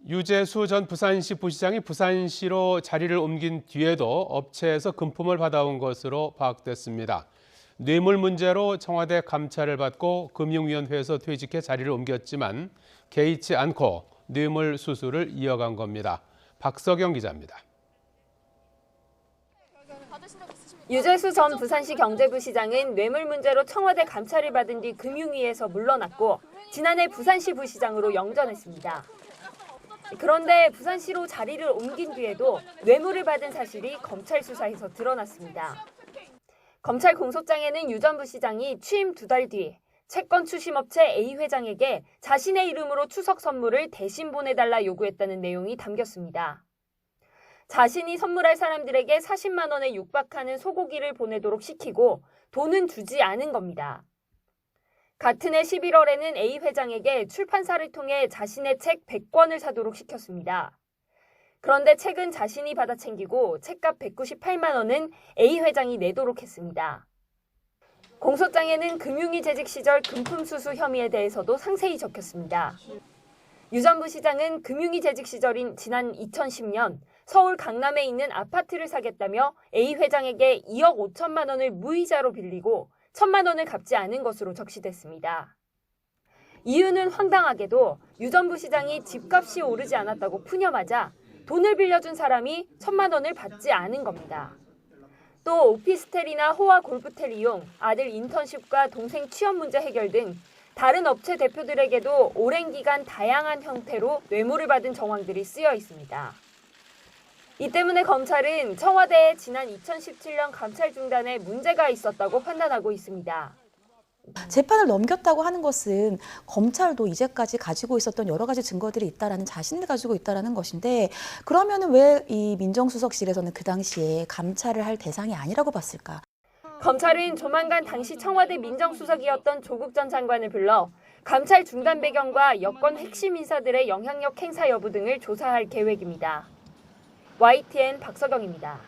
유재수 전 부산시 부시장이 부산시로 자리를 옮긴 뒤에도 업체에서 금품을 받아온 것으로 파악됐습니다. 뇌물 문제로 청와대 감찰을 받고 금융위원회에서 퇴직해 자리를 옮겼지만 개의치 않고 뇌물 수수를 이어간 겁니다. 박석영 기자입니다. 유재수 전 부산시 경제부시장은 뇌물 문제로 청와대 감찰을 받은 뒤 금융위에서 물러났고 지난해 부산시 부시장으로 영전했습니다. 그런데 부산시로 자리를 옮긴 뒤에도 뇌물을 받은 사실이 검찰 수사에서 드러났습니다. 검찰 공소장에는 유 전 부시장이 취임 2달 뒤 채권 추심업체 A 회장에게 자신의 이름으로 추석 선물을 대신 보내달라 요구했다는 내용이 담겼습니다. 자신이 선물할 사람들에게 40만 원에 육박하는 소고기를 보내도록 시키고 돈은 주지 않은 겁니다. 같은 해 11월에는 A 회장에게 출판사를 통해 자신의 책 100권을 사도록 시켰습니다. 그런데 책은 자신이 받아 챙기고 책값 198만 원은 A 회장이 내도록 했습니다. 공소장에는 금융위 재직 시절 금품 수수 혐의에 대해서도 상세히 적혔습니다. 유 전 부시장은 금융위 재직 시절인 지난 2010년 서울 강남에 있는 아파트를 사겠다며 A 회장에게 2억 5천만 원을 무이자로 빌리고 1천만 원을 갚지 않은 것으로 적시됐습니다. 이유는 황당하게도 유 전 부시장이 집값이 오르지 않았다고 푸념하자 돈을 빌려준 사람이 1천만 원을 받지 않은 겁니다. 또 오피스텔이나 호화 골프텔 이용, 아들 인턴십과 동생 취업 문제 해결 등 다른 업체 대표들에게도 오랜 기간 다양한 형태로 뇌물을 받은 정황들이 쓰여 있습니다. 이 때문에 검찰은 청와대의 지난 2017년 감찰 중단에 문제가 있었다고 판단하고 있습니다. 재판을 넘겼다고 하는 것은 검찰도 이제까지 가지고 있었던 여러 가지 증거들이 있다라는 자신을 가지고 있다라는 것인데 그러면은 왜 이 민정수석실에서는 그 당시에 감찰을 할 대상이 아니라고 봤을까? 검찰은 조만간 당시 청와대 민정수석이었던 조국 전 장관을 불러 감찰 중단 배경과 여권 핵심 인사들의 영향력 행사 여부 등을 조사할 계획입니다. YTN 박석영입니다.